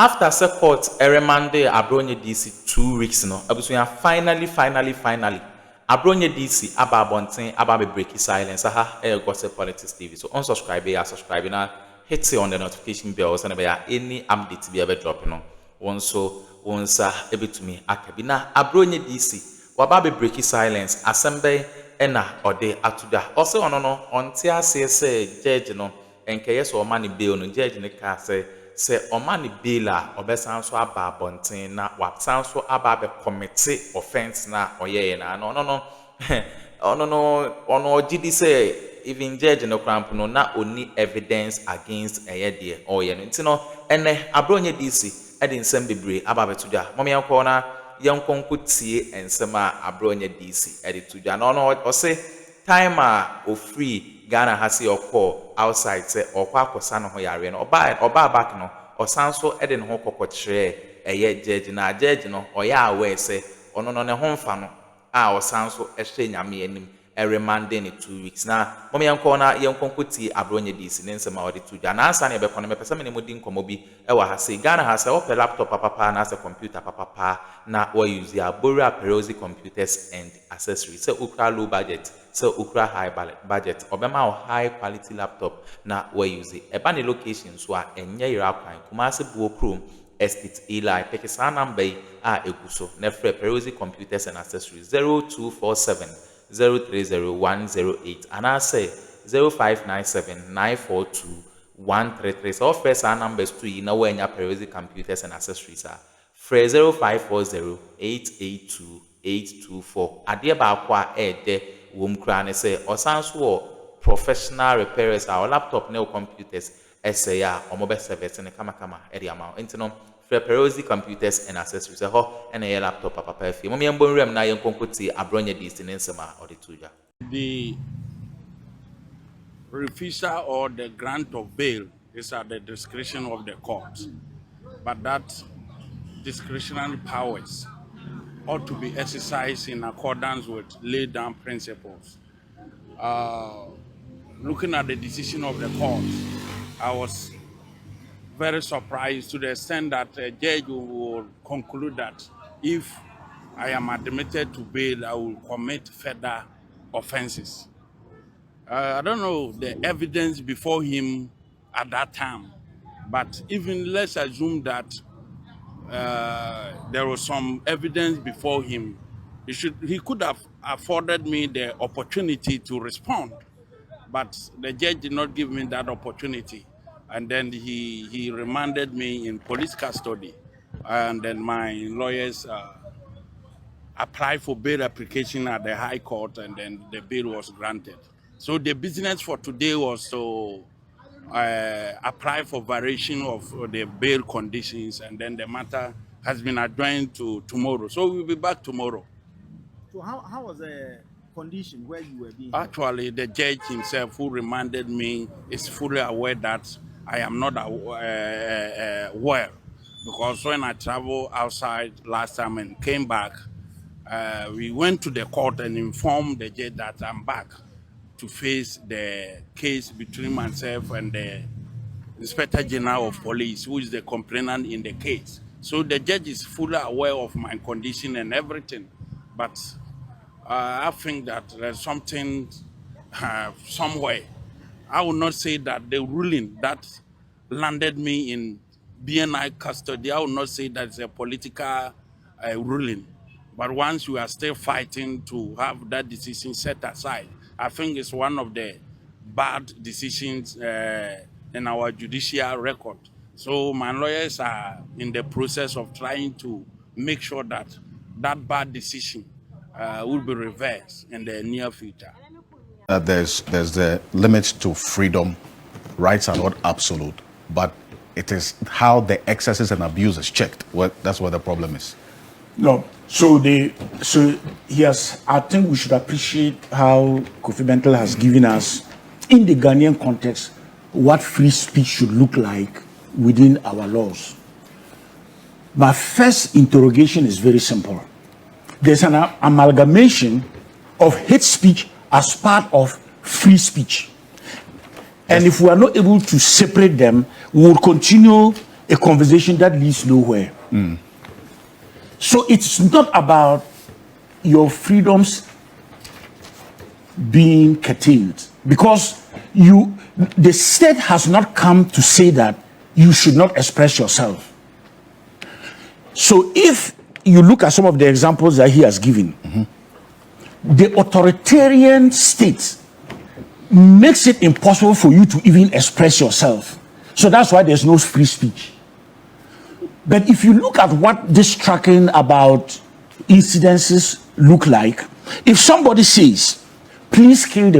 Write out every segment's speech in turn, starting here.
After the court remanded Abronye DC 2 weeks, no, finally, Abronye DC ababontin ababe break silence. Aha, Gossip Politics TV. So unsubscribe, subscribe now. Hit on the notification bell so that any update be ever dropping on. Once able to me akabina Abronye DC wababe break silence. Assemble ena ode atuda. Also on tia say judge no enke yes or money bill no judge ne ka say omani bila obesan so aba abonten na watan so aba be commit offense na oyeye na no ono gidi say even judge no cramp no na oni evidence against eyede oye no ntino ene Abronye DC edi nsem bebre aba betuja mom yanko na yankonko tie ensem a Abronye DC edi tuja no o say time a o free Ghana has your call outside say okwa akosa no ho yare no oba back no osanso ede no ho kokotire eye judge na judge no oya aware say ono no ne ho mfa no a osanso ehwe nyame anim remand in 2 weeks na mom yanko na yankonko tie Abronye DC ne nsema odi tuja na ansa na ebe kono mepesa me ne modi nkomo bi e wa ha say Ghana has a laptop papa na as a computer papa na we use ya borrow Perosi computers and accessories say ukra low budget so ukra high budget obema or high quality laptop na we use it eba ne location so a enye yira kwan Kumasi buo chrome estate Eli pekisa number a eguso na free Perosi computers and accessories 0247 030108 and I say 0597 942 133 so first our numbers to you know when your Perosi computers and accessories are free 0540 882 824 adie ba kwa ede wom kra ne say osanso professional repairers our laptop ne computers essay a omobe service ne kama edi ama entino free Perosi computers and accessories ho and a laptop papa fi mom yembo rem na yenkonkoti Abronye DC ne nsema odi tuja. The refusal or the grant of bail is at the discretion of the court, but that discretionary powers ought to be exercised in accordance with laid down principles. Looking at the decision of the court, I was very surprised to the extent that a judge will conclude that if I am admitted to bail, I will commit further offenses. I don't know the evidence before him at that time, but even let's assume that there was some evidence before him. He could have afforded me the opportunity to respond, but the judge did not give me that opportunity. And then he remanded me in police custody. And then my lawyers applied for bail application at the High Court, and then the bail was granted. So the business for today was to apply for variation of the bail conditions, and then the matter has been adjourned to tomorrow. So we'll be back tomorrow. So how was the condition where you were being? Actually, the judge himself who remanded me is fully aware that I am not well, because when I traveled outside last time and came back, we went to the court and informed the judge that I'm back to face the case between myself and the Inspector General of Police, who is the complainant in the case. So the judge is fully aware of my condition and everything, but I think that there's something somewhere. I will not say that the ruling that landed me in BNI custody, I will not say that it's a political ruling. But once you are still fighting to have that decision set aside, I think it's one of the bad decisions in our judicial record. So my lawyers are in the process of trying to make sure that that bad decision will be reversed in the near future. There's the limits to freedom. Rights are not absolute, but it is how the excesses and abuse is checked. That's what the problem is. No, so he has. I think we should appreciate how Kofi Bentel has given us, in the Ghanaian context, what free speech should look like within our laws. My first interrogation is very simple. There's an amalgamation of hate speech as part of free speech. And if we are not able to separate them, we will continue a conversation that leads nowhere. So it's not about your freedoms being curtailed, because the state has not come to say that you should not express yourself. So if you look at some of the examples that he has given, the authoritarian state makes it impossible for you to even express yourself. So that's why there's no free speech. But if you look at what this tracking about incidences look like, if somebody says, please kill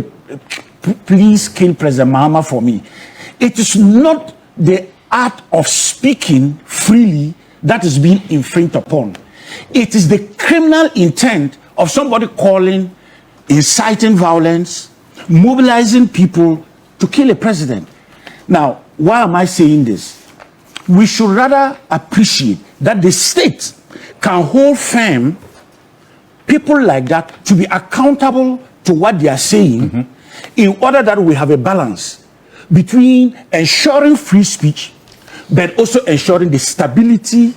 President Mahama for me, it is not the art of speaking freely that is being infringed upon. It is the criminal intent of somebody calling, inciting violence, mobilizing people to kill a president. Now, why am I saying this? We should rather appreciate that the state can hold firm people like that to be accountable to what they are saying, in order that we have a balance between ensuring free speech but also ensuring the stability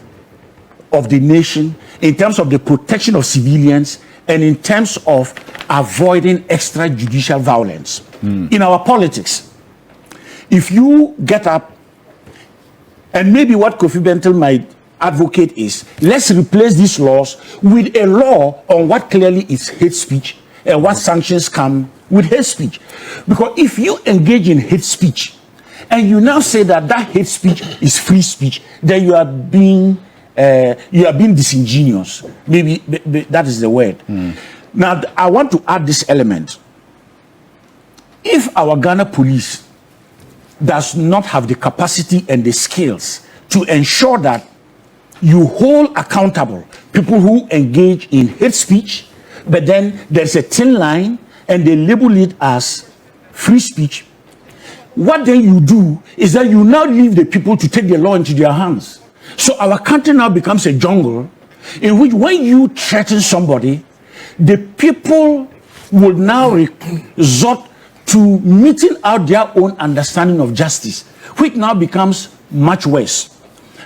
of the nation in terms of the protection of civilians and in terms of avoiding extrajudicial violence. In our politics, if you get up, and maybe what Kofi Bentil might advocate is, let's replace these laws with a law on what clearly is hate speech and what sanctions come with hate speech. Because if you engage in hate speech and you now say that that hate speech is free speech, then you are being disingenuous. Maybe that is the word. Now, I want to add this element. If our Ghana police does not have the capacity and the skills to ensure that you hold accountable people who engage in hate speech, but then there's a thin line and they label it as free speech, what then you do is that you now leave the people to take the law into their hands. So our country now becomes a jungle in which when you threaten somebody, the people will now resort to meting out their own understanding of justice, which now becomes much worse.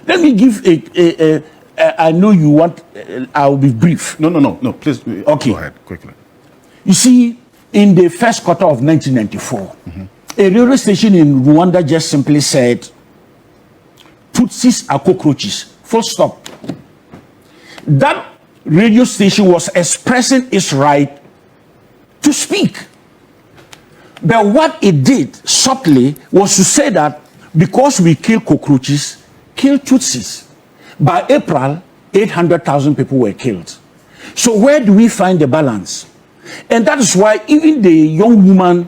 Let me give I know you want, I'll be brief. No, please. Okay. Go ahead, quickly. You see, in the first quarter of 1994, a railway station in Rwanda just simply said, Tutsis are cockroaches, full stop. That radio station was expressing its right to speak. But what it did subtly was to say that because we kill cockroaches, kill Tutsis. By April, 800,000 people were killed. So where do we find the balance? And that is why even the young woman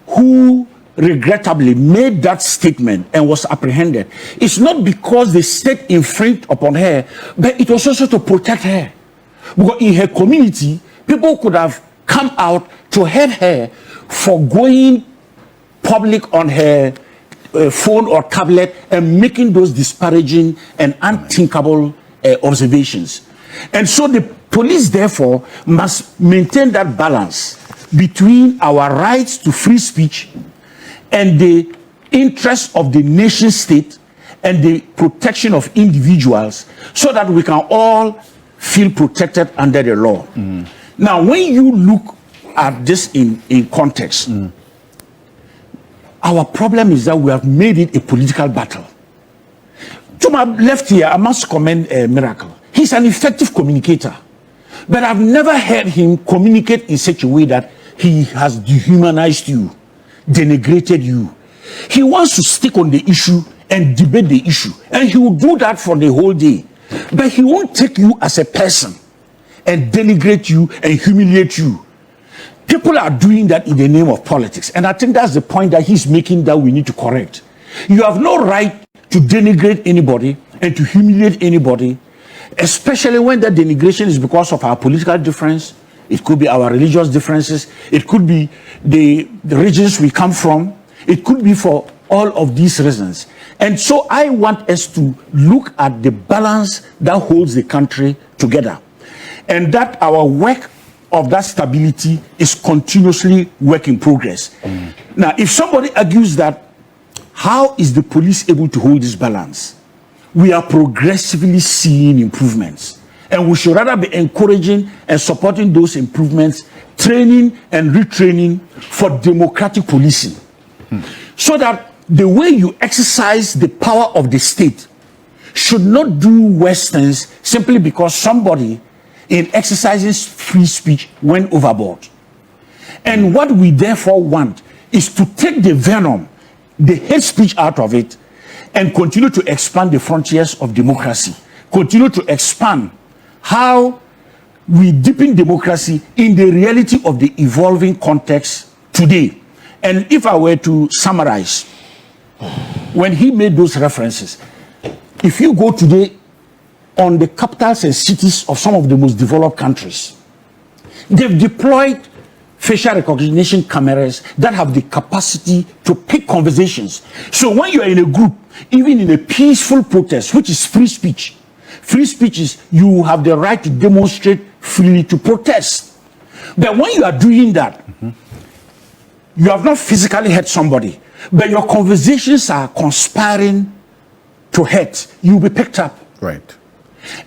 who regrettably made that statement and was apprehended, it's not because the state infringed upon her, but it was also to protect her. Because in her community, people could have come out to help her for going public on her phone or tablet and making those disparaging and unthinkable observations. And so the police, therefore, must maintain that balance between our rights to free speech and the interests of the nation state and the protection of individuals, so that we can all feel protected under the law. Now, when you look at this in context, our problem is that we have made it a political battle. To my left here, I must commend Miracle. He's an effective communicator. But I've never heard him communicate in such a way that he has dehumanized you, denigrated you. He wants to stick on the issue and debate the issue. And he will do that for the whole day. But he won't take you as a person and denigrate you and humiliate you. People are doing that in the name of politics. And I think that's the point that he's making that we need to correct. You have no right to denigrate anybody and to humiliate anybody, especially when that denigration is because of our political difference. It could be our religious differences. It could be the regions we come from. It could be for all of these reasons. And so I want us to look at the balance that holds the country together, and that our work of that stability is continuously work in progress. Now, if somebody argues that, how is the police able to hold this balance? we are progressively seeing improvements. And we should rather be encouraging and supporting those improvements, training and retraining for democratic policing. So that the way you exercise the power of the state should not do worse things simply because somebody in exercising free speech went overboard. And what we therefore want is to take the venom, the hate speech out of it, and continue to expand the frontiers of democracy. Continue to expand how we deepen democracy in the reality of the evolving context today. And if I were to summarize, when he made those references, if you go today on the capitals and cities of some of the most developed countries, they've deployed facial recognition cameras that have the capacity to pick conversations. So when you are in a group, even in a peaceful protest, which is free speech is you have the right to demonstrate freely, to protest. But when you are doing that, you have not physically hurt somebody, but your conversations are conspiring to hurt, you will be picked up. Right.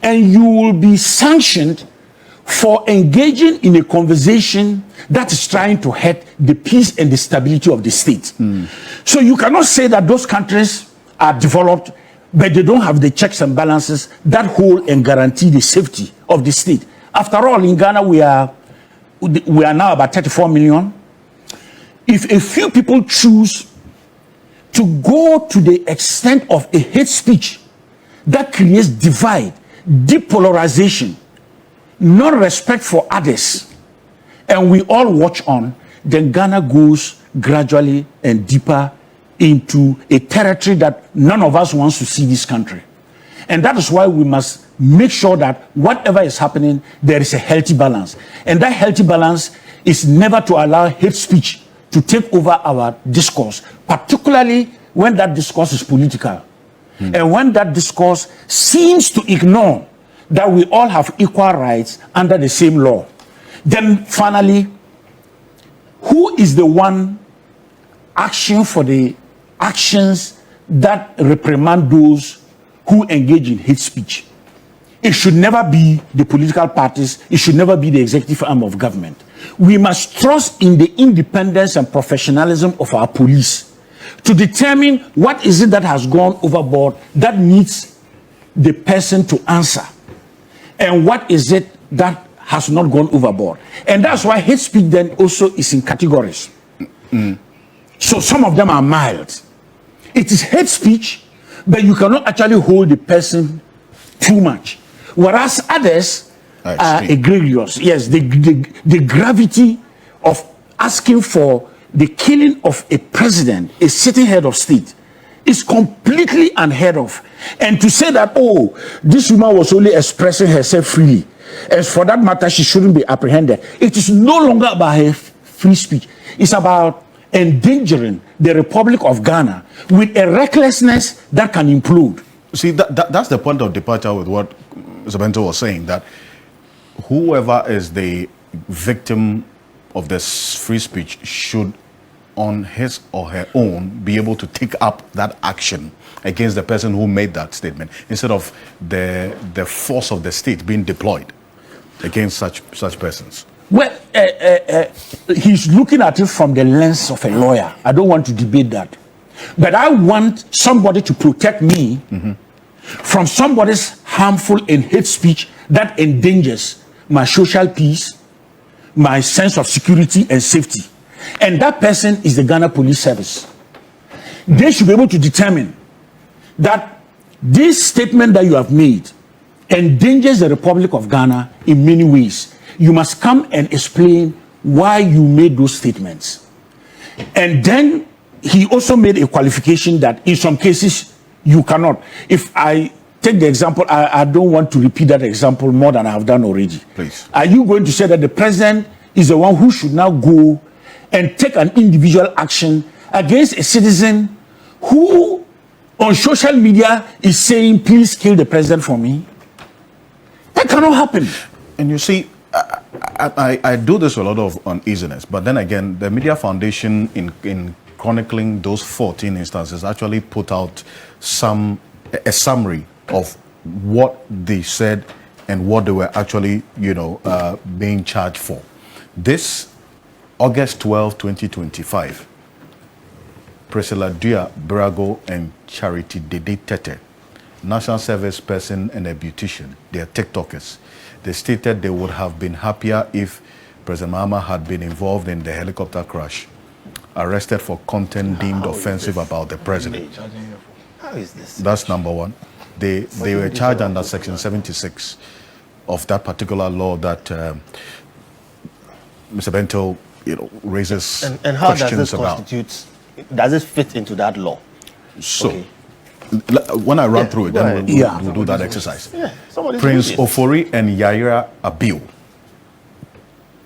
And you will be sanctioned for engaging in a conversation that is trying to hurt the peace and the stability of the state. So you cannot say that those countries are developed, but they don't have the checks and balances that hold and guarantee the safety of the state. After all, in Ghana, we are now about 34 million. If a few people choose to go to the extent of a hate speech that creates divide, depolarization, no respect for others, and we all watch on, then Ghana goes gradually and deeper into a territory that none of us wants to see this country. And that is why we must make sure that whatever is happening, there is a healthy balance. And that healthy balance is never to allow hate speech to take over our discourse, particularly when that discourse is political. And when that discourse seems to ignore that we all have equal rights under the same law. Then finally, who is the one action for the actions that reprimand those who engage in hate speech? It should never be the political parties. It should never be the executive arm of government. We must trust in the independence and professionalism of our police to determine what is it that has gone overboard that needs the person to answer, and what is it that has not gone overboard. And that's why hate speech then also is in categories. So some of them are mild. It is hate speech, but you cannot actually hold the person too much. Whereas others are egregious. Yes, the gravity of asking for the killing of a president, a sitting head of state, is completely unheard of. And to say that, oh, this woman was only expressing herself freely, and for that matter, she shouldn't be apprehended. It is no longer about her free speech. It's about endangering the Republic of Ghana with a recklessness that can implode. See, that's the point of departure with what Mr. Bento was saying, that whoever is the victim of this free speech should, on his or her own, be able to take up that action against the person who made that statement, instead of the force of the state being deployed against such persons. Well, he's looking at it from the lens of a lawyer. I don't want to debate that. But I want somebody to protect me from somebody's harmful and hate speech that endangers my social peace, my sense of security and safety. And that person is the Ghana Police Service. They should be able to determine that this statement that you have made endangers the Republic of Ghana in many ways. You must come and explain why you made those statements. And then he also made a qualification that in some cases you cannot. If I take the example, I don't want to repeat that example more than I have done already. Please. Are you going to say that the president is the one who should now go and take an individual action against a citizen who on social media is saying, please kill the president for me? That cannot happen. And you see, I do this with a lot of uneasiness, but then again, the Media Foundation in chronicling those 14 instances actually put out a summary of what they said and what they were actually, being charged for. This August 12, 2025, Priscilla Dua Brago and Charity Dede Tete, national service person and a beautician, they are TikTokers. They stated they would have been happier if President Mahama had been involved in the helicopter crash, arrested for content deemed offensive about the president. How is this? That's number one. They were charged under Section 76 of that particular law that Mr. Bento, raises And how does questions this about. constitute? Does it fit into that law? So, Okay. when I run through it, go then ahead. we'll do that exercise. Yeah, somebody's Prince doing it. Ofori and Yaira Abiu,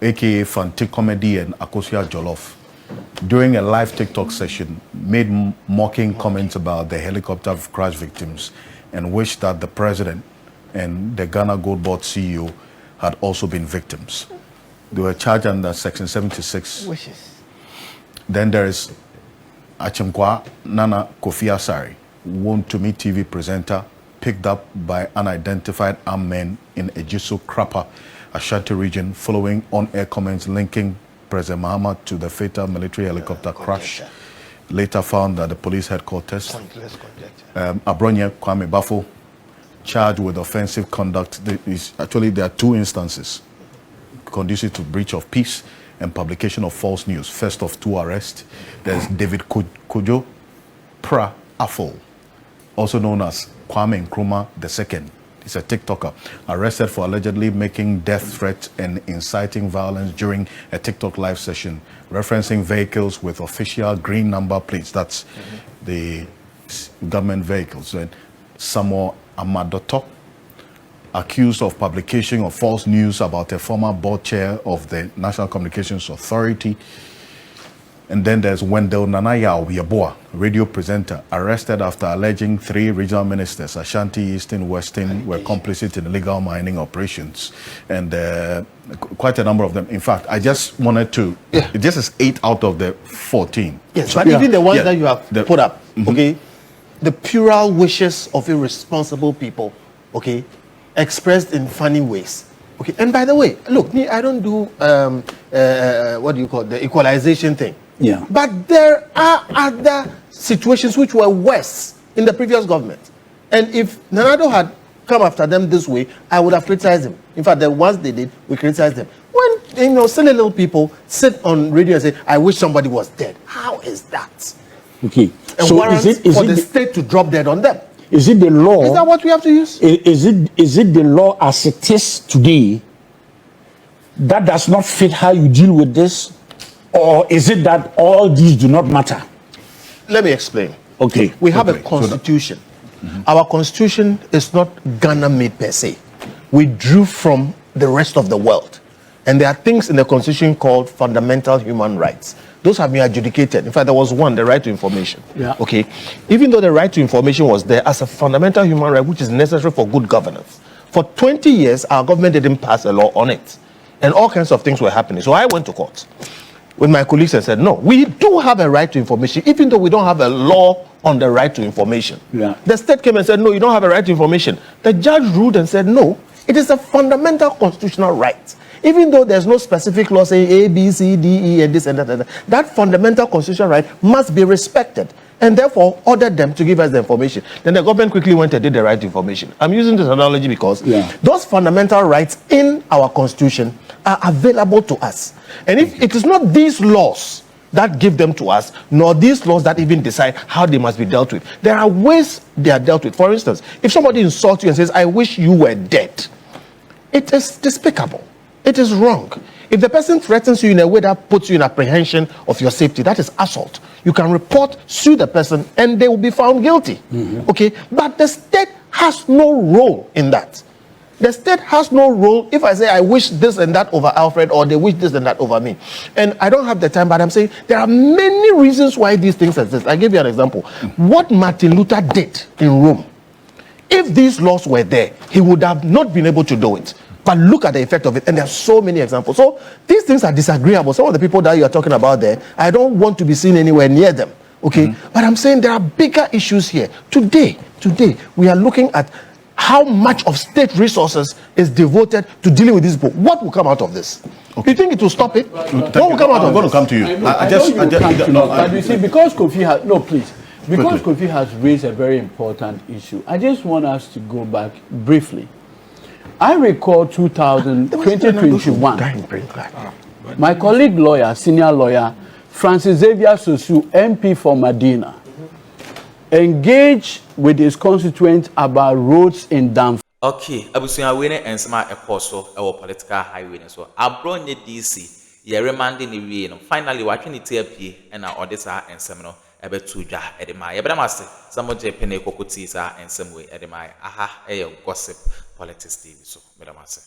aka Fante Comedy and Akosia Jollof, during a live TikTok session, made mocking comments about the helicopter crash victims and wished that the president and the Ghana Gold Board CEO had also been victims. They were charged under Section 76. Wishes. Then there is Achimkwa Nana Kofi Asare, Won to Me TV presenter, picked up by unidentified armed men in Ejiso Krapa, Ashanti region, following on-air comments linking President Mahama to the fatal military helicopter crash. Later found that the police headquarters, Pointless conjecture. Abronye Kwame Bafo, charged with offensive conduct. There are two instances conducive to breach of peace and publication of false news. First of two arrests, there's David Kojo Pra Afol, also known as Kwame Nkrumah II. He's a TikToker, arrested for allegedly making death threats and inciting violence during a TikTok live session, referencing vehicles with official green number plates. That's the government vehicles. And Samuel Amadoto, accused of publication of false news about a former board chair of the National Communications Authority. And then there's Wendell Nanaya Obiaboa, radio presenter, arrested after alleging 3 regional ministers, Ashanti, Eastern, Western, were complicit in illegal mining operations. And quite a number of them. In fact, I just wanted to, this is 8 out of the 14. Yes, but even the ones that you have The- put up, okay, the puerile wishes of irresponsible people, okay, expressed in funny ways. Okay, and by the way, look, me, I don't do what do you call the equalization thing. Yeah. But there are other situations which were worse in the previous government. And if Nanado had come after them this way, I would have criticized him. In fact, the ones they did, we criticized them. When silly little people sit on radio and say, "I wish somebody was dead," how is that? Okay. And So warrants is for the it state to drop dead on them. is it the law? Is that what we have to use? Is it the law as it is today that does not fit how you deal with this, or is it that all these do not matter? Let me explain. Okay. We have Okay, a so constitution. Our constitution is not Ghana made per se. We drew from the rest of the world. And there are things in the constitution called fundamental human rights. Those have been adjudicated. In fact, there was one, the right to information. Yeah. Okay. Even though the right to information was there as a fundamental human right, which is necessary for good governance, for 20 years, our government didn't pass a law on it. And all kinds of things were happening. So I went to court with my colleagues and said, no, we do have a right to information, even though we don't have a law on the right to information. Yeah. The state came and said, no, you don't have a right to information. The judge ruled and said, no, it is a fundamental constitutional right. Even though there's no specific law saying A, B, C, D, E, and this and that, that fundamental constitutional right must be respected, and therefore ordered them to give us the information. Then the government quickly went and did the right to information. I'm using this analogy because those fundamental rights in our constitution are available to us. And if it is not these laws that give them to us, nor these laws that even decide how they must be dealt with, there are ways they are dealt with. For instance, if somebody insults you and says, "I wish you were dead," it is despicable. It is wrong. If the person threatens you in a way that puts you in apprehension of your safety, that is assault. You can report, sue the person, and they will be found guilty. Okay? But the state has no role in that. The state has no role if I say I wish this and that over Alfred, or they wish this and that over me. And I don't have the time, but I'm saying there are many reasons why these things exist. I give you an example. What Martin Luther did in Rome, if these laws were there, he would have not been able to do it. But look at the effect of it, and there are so many examples. So these things are disagreeable. Some of the people that you are talking about there, I don't want to be seen anywhere near them. Okay? But I'm saying there are bigger issues here. Today, we are looking at how much of state resources is devoted to dealing with this book. What will come out of this? Okay. You think it will stop it? What will come out of this? I'm going to come to you. But you see, because Kofi has, no, please. Because Kofi has raised a very important issue, I just want us to go back briefly. I recall 2021. My colleague lawyer, senior lawyer, Francis Xavier Sosu, MP for Medina, engaged with his constituents about roads in Danfo. Okay, abusuya we ne ensema ekoso ewo political highway ne so. Abronye DC ye remanding ni wie no. Finally watwe ni tie pie na odisa ensem no ebetu dwa edema. Ye bramase samoje pene kokoti sa ensem we edema. Aha, gossip politics TV so. Bramase.